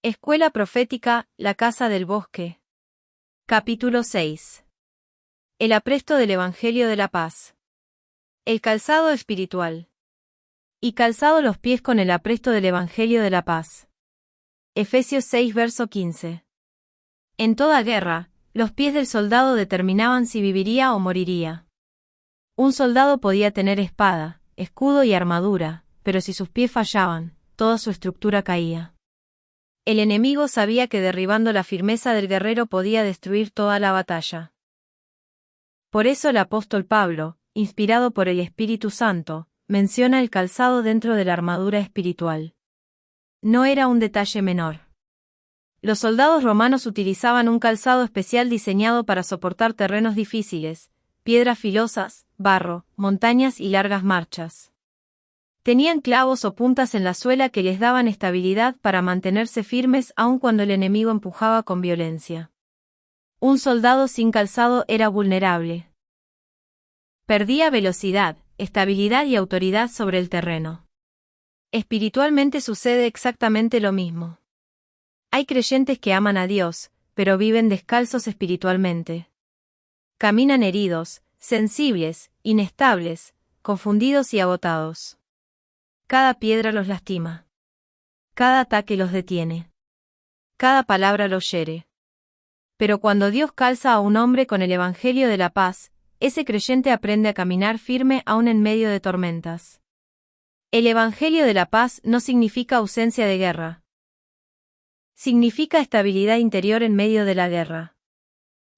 Escuela Profética, la Casa del Bosque. Capítulo 6. El apresto del Evangelio de la Paz. El calzado espiritual. Y calzado los pies con el apresto del Evangelio de la Paz. Efesios 6 verso 15. En toda guerra, los pies del soldado determinaban si viviría o moriría. Un soldado podía tener espada, escudo y armadura, pero si sus pies fallaban, toda su estructura caía. El enemigo sabía que derribando la firmeza del guerrero podía destruir toda la batalla. Por eso el apóstol Pablo, inspirado por el Espíritu Santo, menciona el calzado dentro de la armadura espiritual. No era un detalle menor. Los soldados romanos utilizaban un calzado especial diseñado para soportar terrenos difíciles, piedras filosas, barro, montañas y largas marchas. Tenían clavos o puntas en la suela que les daban estabilidad para mantenerse firmes aun cuando el enemigo empujaba con violencia. Un soldado sin calzado era vulnerable. Perdía velocidad, estabilidad y autoridad sobre el terreno. Espiritualmente sucede exactamente lo mismo. Hay creyentes que aman a Dios, pero viven descalzos espiritualmente. Caminan heridos, sensibles, inestables, confundidos y agotados. Cada piedra los lastima. Cada ataque los detiene. Cada palabra los hiere. Pero cuando Dios calza a un hombre con el Evangelio de la Paz, ese creyente aprende a caminar firme aún en medio de tormentas. El Evangelio de la Paz no significa ausencia de guerra. Significa estabilidad interior en medio de la guerra.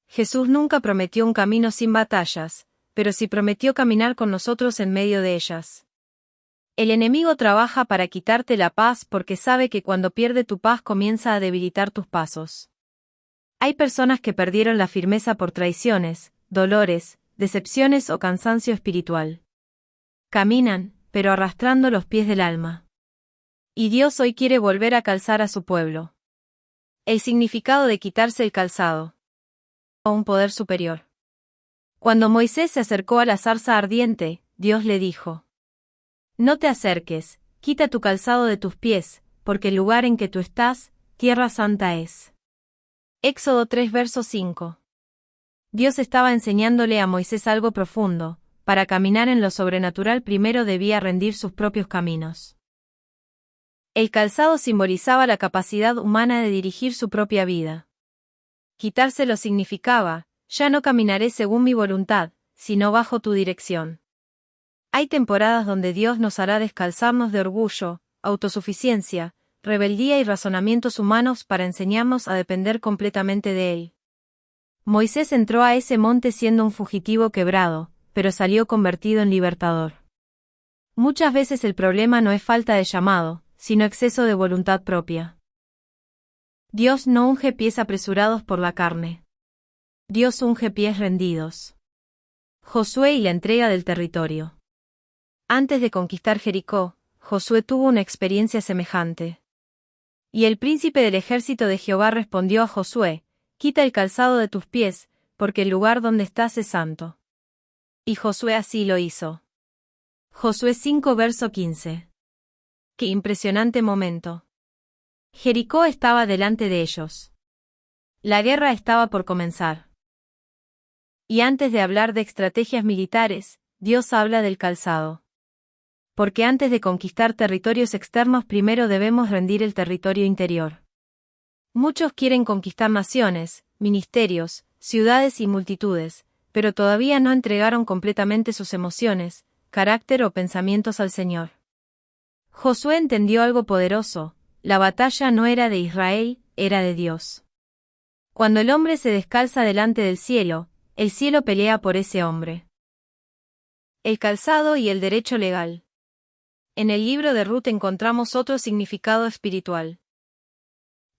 Jesús nunca prometió un camino sin batallas, pero sí prometió caminar con nosotros en medio de ellas. El enemigo trabaja para quitarte la paz porque sabe que cuando pierde tu paz comienza a debilitar tus pasos. Hay personas que perdieron la firmeza por traiciones, dolores, decepciones o cansancio espiritual. Caminan, pero arrastrando los pies del alma. Y Dios hoy quiere volver a calzar a su pueblo. El significado de quitarse el calzado. O un poder superior. Cuando Moisés se acercó a la zarza ardiente, Dios le dijo: No te acerques, quita tu calzado de tus pies, porque el lugar en que tú estás, tierra santa es. Éxodo 3 verso 5. Dios estaba enseñándole a Moisés algo profundo: para caminar en lo sobrenatural primero debía rendir sus propios caminos. El calzado simbolizaba la capacidad humana de dirigir su propia vida. Quitárselo significaba: ya no caminaré según mi voluntad, sino bajo tu dirección. Hay temporadas donde Dios nos hará descalzarnos de orgullo, autosuficiencia, rebeldía y razonamientos humanos para enseñarnos a depender completamente de Él. Moisés entró a ese monte siendo un fugitivo quebrado, pero salió convertido en libertador. Muchas veces el problema no es falta de llamado, sino exceso de voluntad propia. Dios no unge pies apresurados por la carne. Dios unge pies rendidos. Josué y la entrega del territorio. Antes de conquistar Jericó, Josué tuvo una experiencia semejante. Y el príncipe del ejército de Jehová respondió a Josué: Quita el calzado de tus pies, porque el lugar donde estás es santo. Y Josué así lo hizo. Josué 5 verso 15. ¡Qué impresionante momento! Jericó estaba delante de ellos. La guerra estaba por comenzar. Y antes de hablar de estrategias militares, Dios habla del calzado. Porque antes de conquistar territorios externos primero debemos rendir el territorio interior. Muchos quieren conquistar naciones, ministerios, ciudades y multitudes, pero todavía no entregaron completamente sus emociones, carácter o pensamientos al Señor. Josué entendió algo poderoso: la batalla no era de Israel, era de Dios. Cuando el hombre se descalza delante del cielo, el cielo pelea por ese hombre. El calzado y el derecho legal. En el libro de Ruth encontramos otro significado espiritual.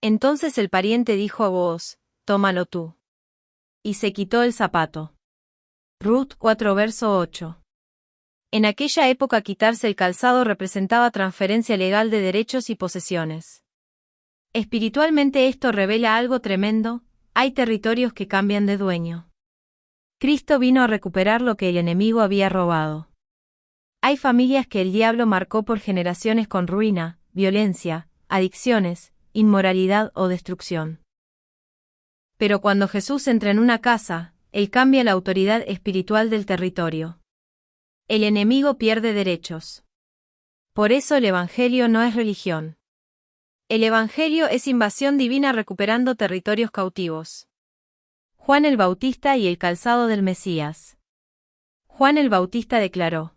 Entonces el pariente dijo a Booz: Tómalo tú. Y se quitó el zapato. Ruth 4 verso 8. En aquella época quitarse el calzado representaba transferencia legal de derechos y posesiones. Espiritualmente esto revela algo tremendo: hay territorios que cambian de dueño. Cristo vino a recuperar lo que el enemigo había robado. Hay familias que el diablo marcó por generaciones con ruina, violencia, adicciones, inmoralidad o destrucción. Pero cuando Jesús entra en una casa, Él cambia la autoridad espiritual del territorio. El enemigo pierde derechos. Por eso el Evangelio no es religión. El Evangelio es invasión divina recuperando territorios cautivos. Juan el Bautista y el calzado del Mesías. Juan el Bautista declaró: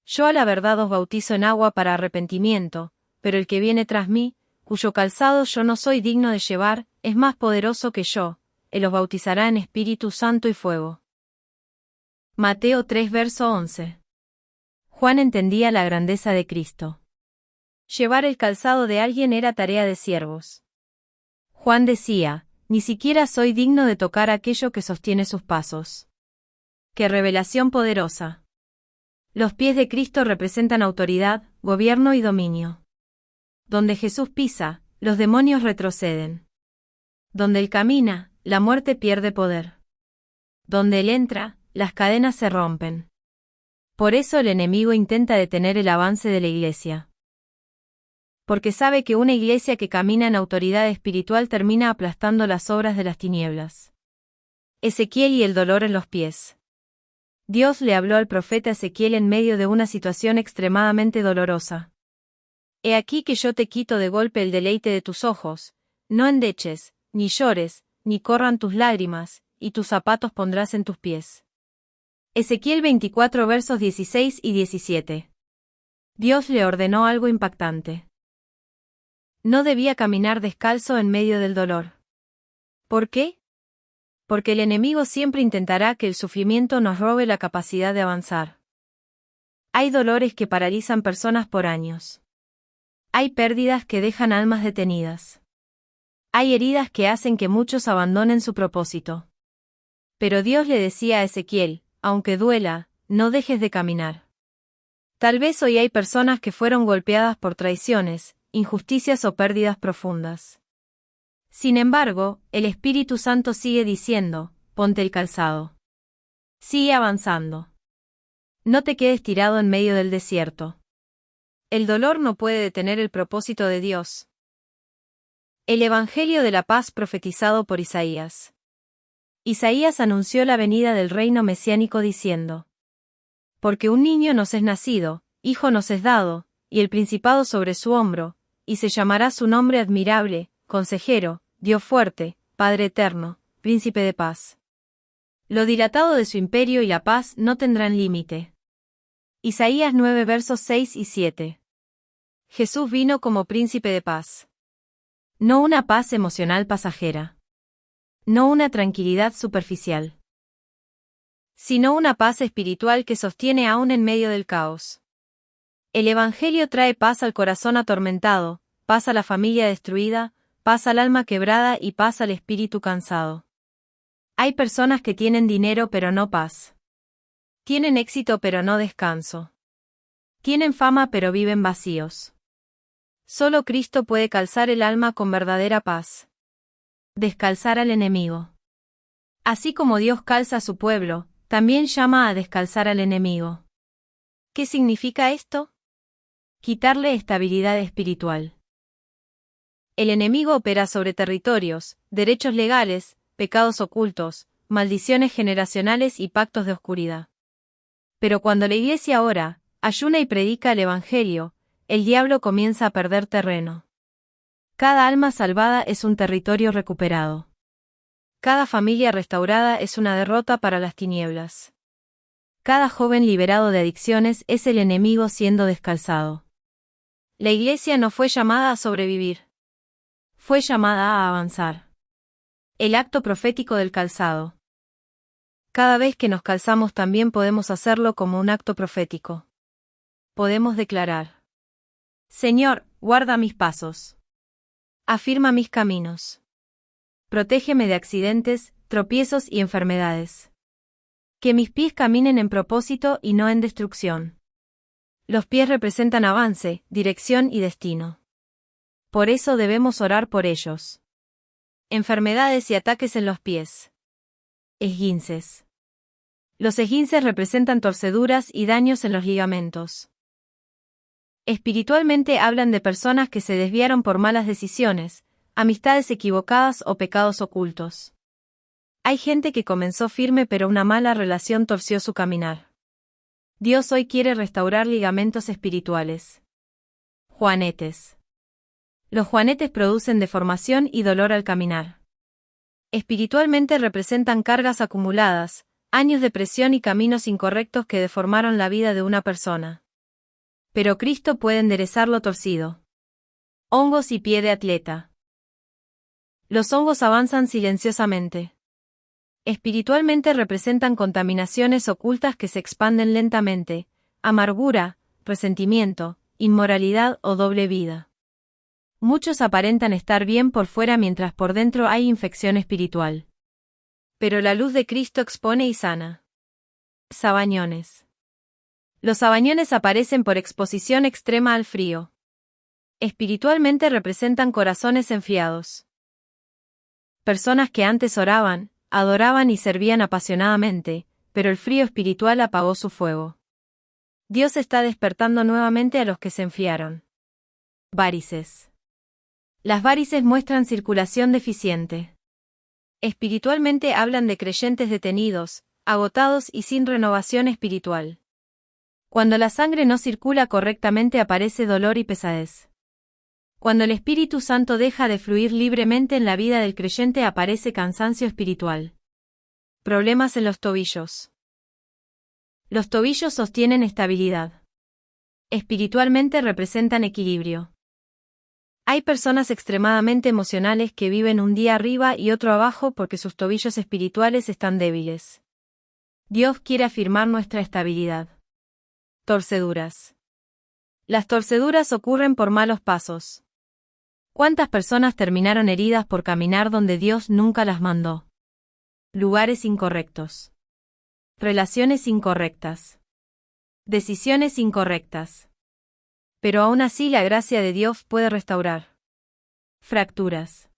Yo a la verdad os bautizo en agua para arrepentimiento, pero el que viene tras mí, cuyo calzado yo no soy digno de llevar, es más poderoso que yo, Él os bautizará en Espíritu Santo y fuego. Mateo 3 verso 11. Juan entendía la grandeza de Cristo. Llevar el calzado de alguien era tarea de siervos. Juan decía: Ni siquiera soy digno de tocar aquello que sostiene sus pasos. ¡Qué revelación poderosa! Los pies de Cristo representan autoridad, gobierno y dominio. Donde Jesús pisa, los demonios retroceden. Donde Él camina, la muerte pierde poder. Donde Él entra, las cadenas se rompen. Por eso el enemigo intenta detener el avance de la Iglesia. Porque sabe que una iglesia que camina en autoridad espiritual termina aplastando las obras de las tinieblas. Ezequiel y el dolor en los pies. Dios le habló al profeta Ezequiel en medio de una situación extremadamente dolorosa. He aquí que yo te quito de golpe el deleite de tus ojos, no endeches, ni llores, ni corran tus lágrimas, y tus zapatos pondrás en tus pies. Ezequiel 24 versos 16 y 17. Dios le ordenó algo impactante. No debía caminar descalzo en medio del dolor. ¿Por qué? Porque el enemigo siempre intentará que el sufrimiento nos robe la capacidad de avanzar. Hay dolores que paralizan personas por años. Hay pérdidas que dejan almas detenidas. Hay heridas que hacen que muchos abandonen su propósito. Pero Dios le decía a Ezequiel: aunque duela, no dejes de caminar. Tal vez hoy hay personas que fueron golpeadas por traiciones, injusticias o pérdidas profundas. Sin embargo, el Espíritu Santo sigue diciendo: ponte el calzado. Sigue avanzando. No te quedes tirado en medio del desierto. El dolor no puede detener el propósito de Dios. El Evangelio de la paz profetizado por Isaías. Isaías anunció la venida del reino mesiánico diciendo: Porque un niño nos es nacido, hijo nos es dado, y el principado sobre su hombro, y se llamará su nombre admirable, Consejero, Dios fuerte, Padre eterno, Príncipe de paz. Lo dilatado de su imperio y la paz no tendrán límite. Isaías 9 versos 6 y 7. Jesús vino como príncipe de paz. No una paz emocional pasajera. No una tranquilidad superficial. Sino una paz espiritual que sostiene aún en medio del caos. El Evangelio trae paz al corazón atormentado, paz a la familia destruida, paz al alma quebrada y paz al espíritu cansado. Hay personas que tienen dinero pero no paz. Tienen éxito pero no descanso. Tienen fama pero viven vacíos. Solo Cristo puede calzar el alma con verdadera paz. Descalzar al enemigo. Así como Dios calza a su pueblo, también llama a descalzar al enemigo. ¿Qué significa esto? Quitarle estabilidad espiritual. El enemigo opera sobre territorios, derechos legales, pecados ocultos, maldiciones generacionales y pactos de oscuridad. Pero cuando la Iglesia ora, ayuna y predica el Evangelio, el diablo comienza a perder terreno. Cada alma salvada es un territorio recuperado. Cada familia restaurada es una derrota para las tinieblas. Cada joven liberado de adicciones es el enemigo siendo descalzado. La Iglesia no fue llamada a sobrevivir. Fue llamada a avanzar. El acto profético del calzado. Cada vez que nos calzamos también podemos hacerlo como un acto profético. Podemos declarar: Señor, guarda mis pasos. Afirma mis caminos. Protégeme de accidentes, tropiezos y enfermedades. Que mis pies caminen en propósito y no en destrucción. Los pies representan avance, dirección y destino. Por eso debemos orar por ellos. Enfermedades y ataques en los pies. Esguinces. Los esguinces representan torceduras y daños en los ligamentos. Espiritualmente hablan de personas que se desviaron por malas decisiones, amistades equivocadas o pecados ocultos. Hay gente que comenzó firme pero una mala relación torció su caminar. Dios hoy quiere restaurar ligamentos espirituales. Juanetes. Los juanetes producen deformación y dolor al caminar. Espiritualmente representan cargas acumuladas, años de presión y caminos incorrectos que deformaron la vida de una persona. Pero Cristo puede enderezar lo torcido. Hongos y pie de atleta. Los hongos avanzan silenciosamente. Espiritualmente representan contaminaciones ocultas que se expanden lentamente, amargura, resentimiento, inmoralidad o doble vida. Muchos aparentan estar bien por fuera mientras por dentro hay infección espiritual. Pero la luz de Cristo expone y sana. Sabañones. Los sabañones aparecen por exposición extrema al frío. Espiritualmente representan corazones enfriados. Personas que antes oraban, adoraban y servían apasionadamente, pero el frío espiritual apagó su fuego. Dios está despertando nuevamente a los que se enfriaron. Varices. Las varices muestran circulación deficiente. Espiritualmente hablan de creyentes detenidos, agotados y sin renovación espiritual. Cuando la sangre no circula correctamente aparece dolor y pesadez. Cuando el Espíritu Santo deja de fluir libremente en la vida del creyente aparece cansancio espiritual. Problemas en los tobillos. Los tobillos sostienen estabilidad. Espiritualmente representan equilibrio. Hay personas extremadamente emocionales que viven un día arriba y otro abajo porque sus tobillos espirituales están débiles. Dios quiere afirmar nuestra estabilidad. Torceduras. Las torceduras ocurren por malos pasos. ¿Cuántas personas terminaron heridas por caminar donde Dios nunca las mandó? Lugares incorrectos. Relaciones incorrectas. Decisiones incorrectas. Pero aún así la gracia de Dios puede restaurar. Fracturas.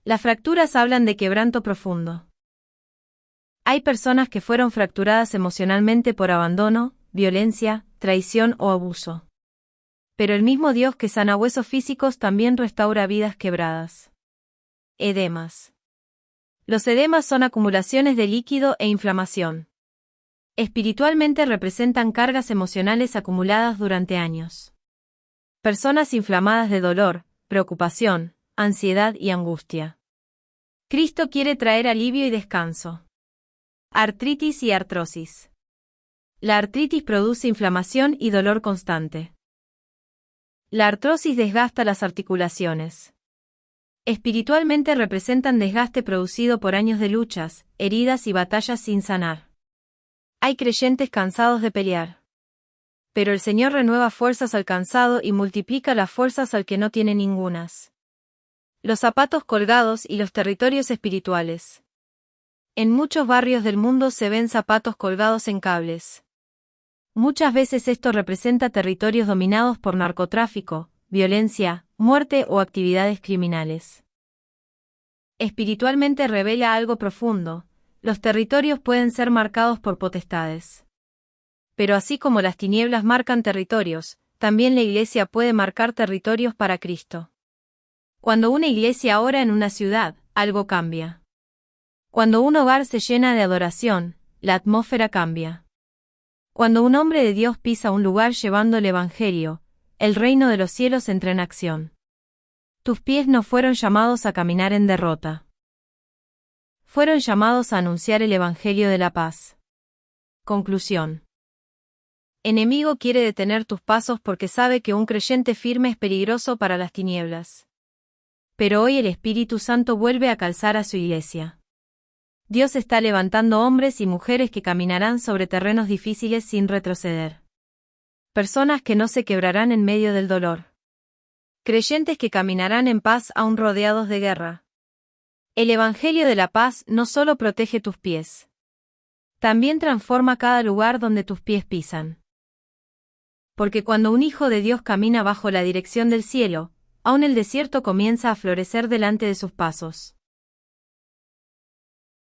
Las fracturas hablan de quebranto profundo. Hay personas que fueron fracturadas emocionalmente por abandono, violencia, traición o abuso. Pero el mismo Dios que sana huesos físicos también restaura vidas quebradas. Edemas. Los edemas son acumulaciones de líquido e inflamación. Espiritualmente representan cargas emocionales acumuladas durante años. Personas inflamadas de dolor, preocupación, ansiedad y angustia. Cristo quiere traer alivio y descanso. Artritis y artrosis. La artritis produce inflamación y dolor constante. La artrosis desgasta las articulaciones. Espiritualmente representan desgaste producido por años de luchas, heridas y batallas sin sanar. Hay creyentes cansados de pelear. Pero el Señor renueva fuerzas al cansado y multiplica las fuerzas al que no tiene ningunas. Los zapatos colgados y los territorios espirituales. En muchos barrios del mundo se ven zapatos colgados en cables. Muchas veces esto representa territorios dominados por narcotráfico, violencia, muerte o actividades criminales. Espiritualmente revela algo profundo: los territorios pueden ser marcados por potestades. Pero así como las tinieblas marcan territorios, también la Iglesia puede marcar territorios para Cristo. Cuando una iglesia ora en una ciudad, algo cambia. Cuando un hogar se llena de adoración, la atmósfera cambia. Cuando un hombre de Dios pisa un lugar llevando el Evangelio, el reino de los cielos entra en acción. Tus pies no fueron llamados a caminar en derrota. Fueron llamados a anunciar el Evangelio de la paz. Conclusión. Enemigo quiere detener tus pasos porque sabe que un creyente firme es peligroso para las tinieblas. Pero hoy el Espíritu Santo vuelve a calzar a su iglesia. Dios está levantando hombres y mujeres que caminarán sobre terrenos difíciles sin retroceder. Personas que no se quebrarán en medio del dolor. Creyentes que caminarán en paz aún rodeados de guerra. El Evangelio de la paz no solo protege tus pies. También transforma cada lugar donde tus pies pisan. Porque cuando un hijo de Dios camina bajo la dirección del cielo, aún el desierto comienza a florecer delante de sus pasos.